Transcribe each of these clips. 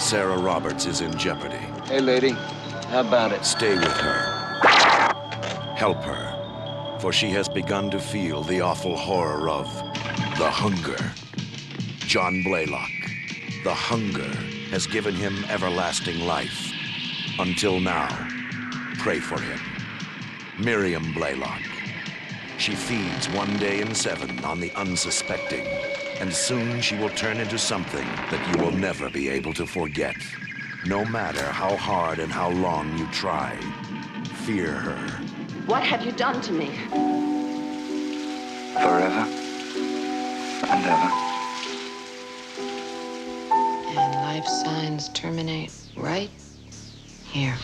Sarah Roberts is in jeopardy. Hey, lady, how about it? Stay with her. Help her, for she has begun to feel the awful horror of the hunger. John Blaylock, the hunger has given him everlasting life. Until now, pray for him. Miriam Blaylock. She feeds 1 day in 7 on the unsuspecting, and soon she will turn into something that you will never be able to forget. No matter how hard and how long you try, fear her. What have you done to me? Forever and ever. And life signs terminate right here.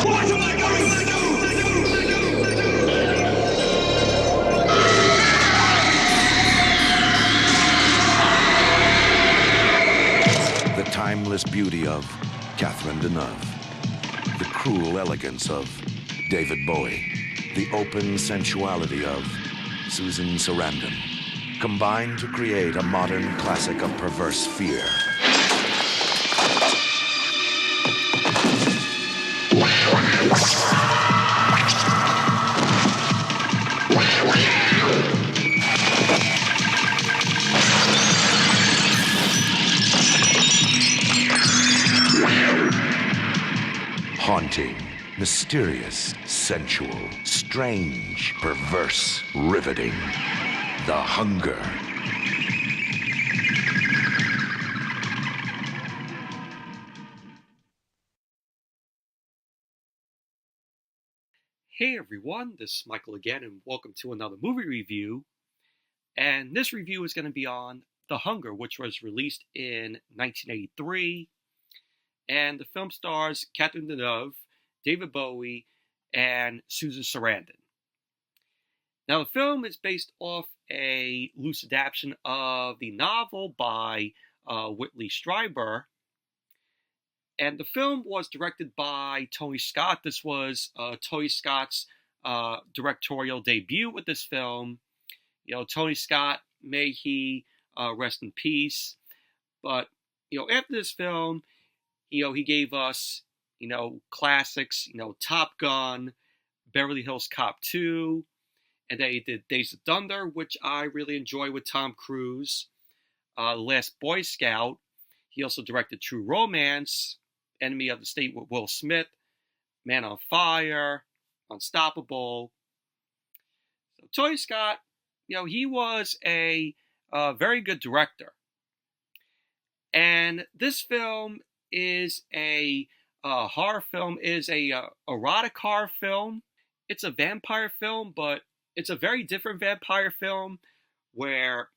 What am I going to do? The timeless beauty of Catherine Deneuve. The cruel elegance of David Bowie. The open sensuality of Susan Sarandon. Combine to create a modern classic of perverse fear. Haunting, mysterious, sensual, strange, perverse, riveting. The hunger. Hey everyone, this is Michael again, and welcome to another movie review. And this review is going to be on The Hunger, which was released in 1983. And the film stars Catherine Deneuve, David Bowie, and Susan Sarandon. Now, the film is based off a loose adaptation of the novel by Whitley Strieber. And the film was directed by Tony Scott. This was Tony Scott's directorial debut with this film. You know, Tony Scott, may he rest in peace. But, after this film, he gave us, classics, Top Gun, Beverly Hills Cop 2, and then he did Days of Thunder, which I really enjoy with Tom Cruise. The Last Boy Scout. He also directed True Romance, Enemy of the State with Will Smith, Man on Fire, Unstoppable. So Tony Scott, he was a very good director. And this film is a horror film, is a erotic horror film. It's a vampire film, but it's a very different vampire film where,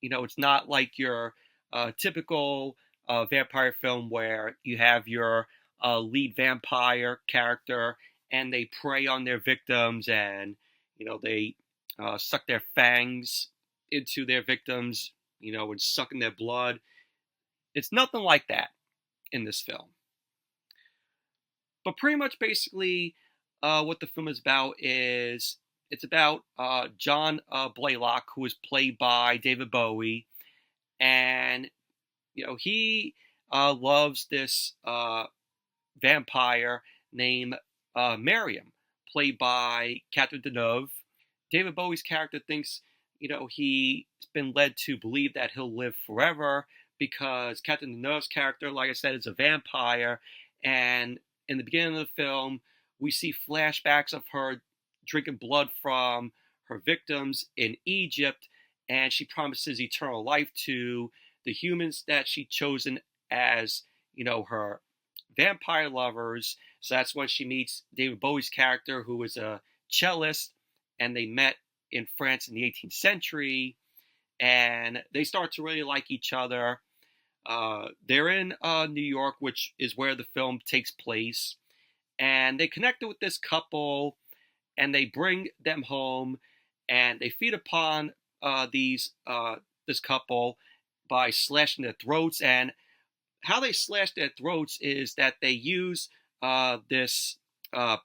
it's not like your typical vampire film where you have your lead vampire character and they prey on their victims and, they suck their fangs into their victims, and sucking their blood. It's nothing like that in this film. But pretty much basically what the film is about is it's about John Blaylock, who is played by David Bowie, and he loves this vampire named Miriam, played by Catherine Deneuve. David Bowie's character thinks he's been led to believe that he'll live forever because Catherine Deneuve's character, like I said, is a vampire. And in the beginning of the film, we see flashbacks of her drinking blood from her victims in Egypt, and she promises eternal life to the humans that she'd chosen as, her vampire lovers. So that's when she meets David Bowie's character, who is a cellist, and they met in France in the 18th century, and they start to really like each other. They're in New York, which is where the film takes place, and they connected with this couple, and they bring them home, and they feed upon this couple by slashing their throats. And how they slash their throats is that they use this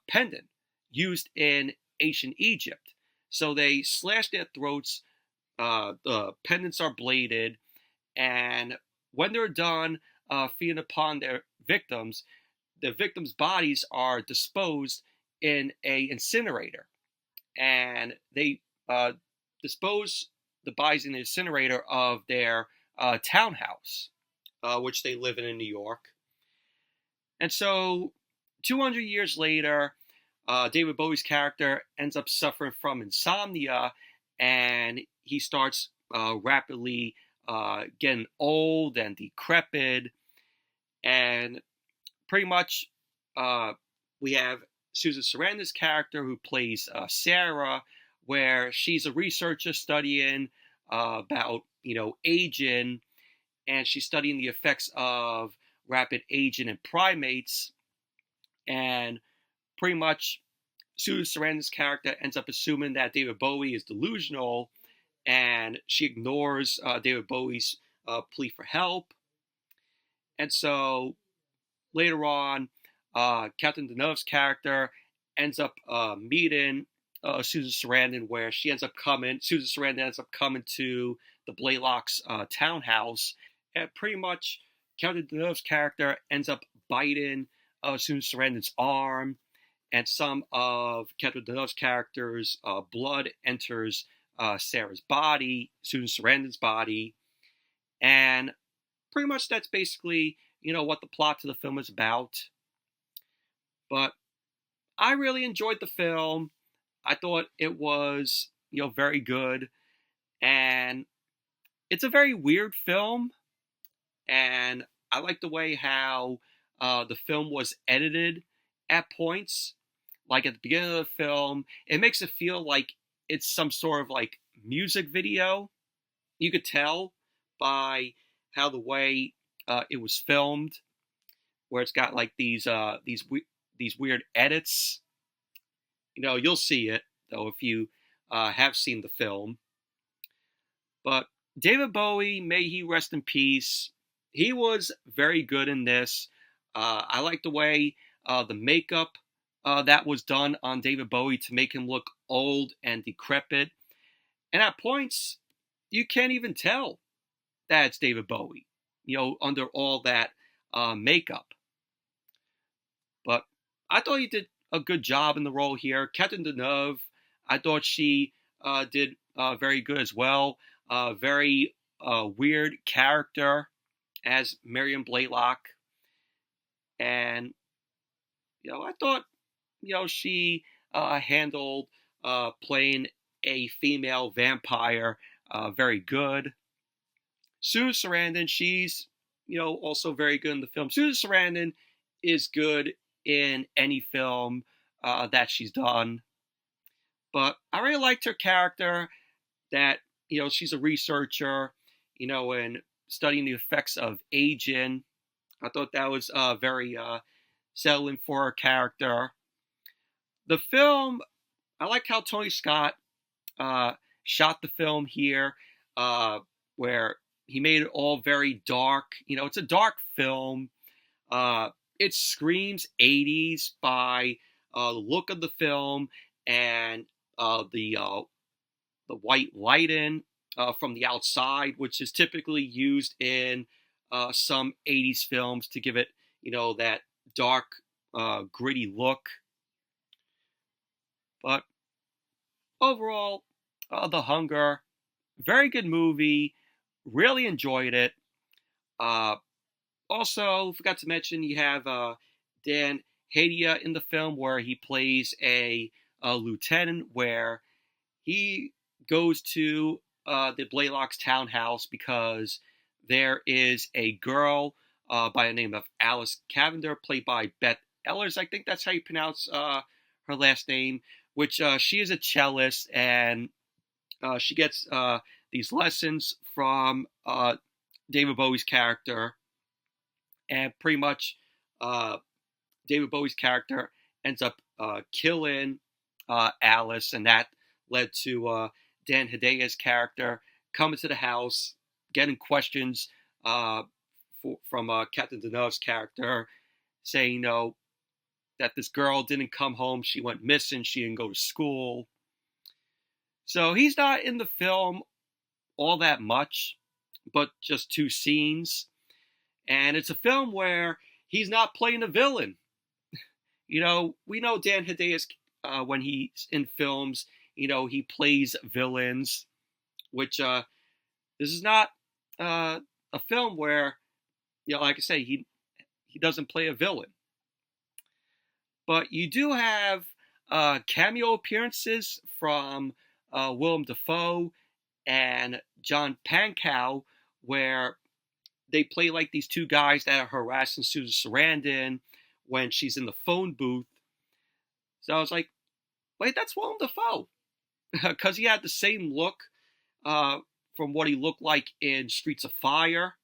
pendant used in ancient Egypt. So they slash their throats the pendants are bladed, and when they're done feeding upon their victims, the victims' bodies are disposed in a incinerator, and they dispose the bodies in the incinerator of their townhouse, which they live in New York. And so, 200 years later, David Bowie's character ends up suffering from insomnia, and he starts rapidly getting old and decrepit. And pretty much, we have Susan Sarandon's character who plays Sarah, where she's a researcher studying about aging, and she's studying the effects of rapid aging in primates. And pretty much Susan Sarandon's character ends up assuming that David Bowie is delusional, and she ignores David Bowie's plea for help. And so later on, Catherine Deneuve's character ends up meeting Susan Sarandon, where Susan Sarandon ends up coming to the Blaylocks' townhouse, and pretty much Catherine Deneuve's character ends up biting Susan Sarandon's arm, and some of Catherine Deneuve's character's blood enters Sarah's body, Susan Sarandon's body, and pretty much that's basically what the plot to the film is about. But I really enjoyed the film. I thought it was very good, and it's a very weird film, and I like the way how the film was edited at points. Like at the beginning of the film, it makes it feel like it's some sort of like music video. You could tell by how the way it was filmed, where it's got like these weird edits. You'll see it though if you have seen the film. But David Bowie, may he rest in peace, he was very good in this. I like the way the makeup that was done on David Bowie to make him look old and decrepit. And at points, you can't even tell that it's David Bowie, under all that makeup. But I thought he did a good job in the role here. Catherine Deneuve, I thought she did very good as well. Very weird character as Marion Blaylock. And, I thought, she handled playing a female vampire very good. Susan Sarandon, she's, also very good in the film. Susan Sarandon is good in any film that she's done. But I really liked her character, that, she's a researcher, and studying the effects of aging. I thought that was very settling for her character. The film, I like how Tony Scott shot the film here, where he made it all very dark. It's a dark film. It screams 80s by the look of the film and the white lighting from the outside, which is typically used in some 80s films to give it, that dark, gritty look. But overall, The Hunger, very good movie. Really enjoyed it. Also, forgot to mention, you have Dan Hedaya in the film, where he plays a lieutenant, where he goes to the Blaylocks' townhouse because there is a girl by the name of Alice Cavender, played by Beth Ehlers. I think that's how you pronounce her last name, which she is a cellist, and she gets these lessons from David Bowie's character. And pretty much David Bowie's character ends up killing Alice, and that led to Dan Hedaya's character coming to the house, getting questions from Catherine Deneuve's character, saying, that this girl didn't come home, she went missing, she didn't go to school. So he's not in the film all that much, but just 2 scenes. And it's a film where he's not playing a villain. You know, we know Dan Hedayas, when he's in films, you know, he plays villains, which this is not a film where, you know, like I say, he doesn't play a villain. But you do have cameo appearances from Willem Dafoe and John Pankow, where they play like these 2 guys that are harassing Susan Sarandon when she's in the phone booth. So I was like, wait, that's Willem Dafoe. Because he had the same look from what he looked like in Streets of Fire.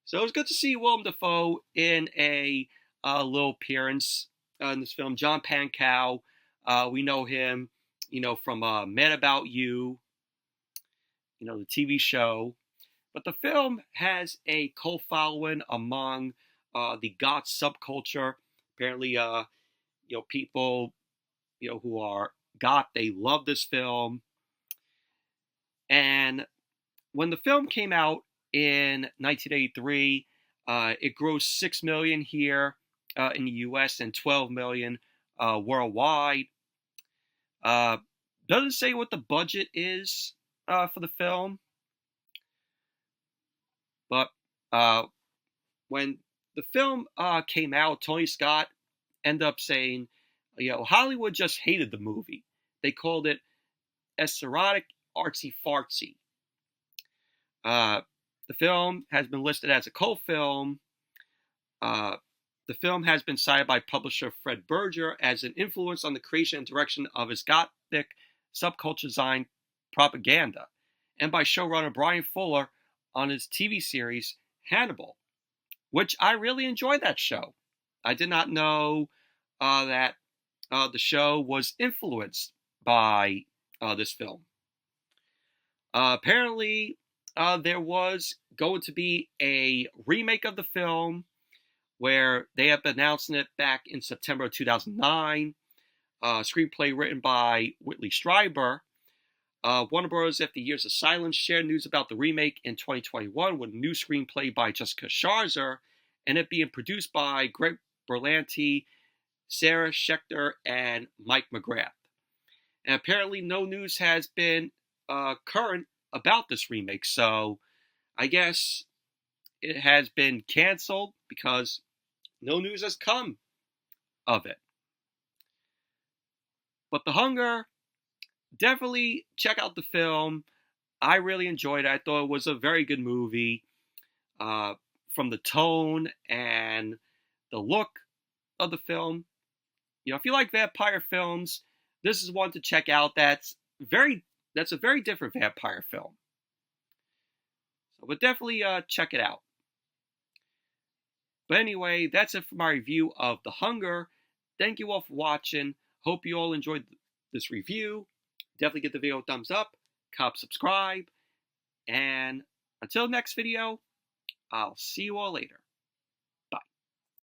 So it was good to see Willem Dafoe in a little appearance in this film. John Pankow, we know him, you know, from Men About You, you know, the TV show. But the film has a cult following among the goth subculture. Apparently, you know, people, you know, who are goth, they love this film. And when the film came out in 1983, it grossed $6 million here in the U.S. and $12 million worldwide. Doesn't say what the budget is for the film, but when the film came out, Tony Scott ended up saying, you know, Hollywood just hated the movie. They called it erotic, artsy fartsy. The film has been listed as a cult film. The film has been cited by publisher Fred Berger as an influence on the creation and direction of his gothic subculture design Propaganda, and by showrunner Brian Fuller on his TV series Hannibal, which I really enjoyed that show. I did not know that the show was influenced by this film. Apparently, there was going to be a remake of the film where they have been announcing it back in September of 2009. Screenplay written by Whitley Strieber. Warner Bros., after years of silence, shared news about the remake in 2021 with a new screenplay by Jessica Scharzer, and it being produced by Greg Berlanti, Sarah Schechter, and Mike McGrath. And apparently no news has been current about this remake, so I guess it has been canceled because no news has come of it. But The Hunger, definitely check out the film. I really enjoyed it. I thought it was a very good movie. From the tone and the look of the film. You know, if you like vampire films, this is one to check out. That's a very different vampire film. So, but definitely check it out. But anyway, that's it for my review of The Hunger. Thank you all for watching. Hope you all enjoyed this review. Definitely give the video a thumbs up, subscribe, and until next video, I'll see you all later.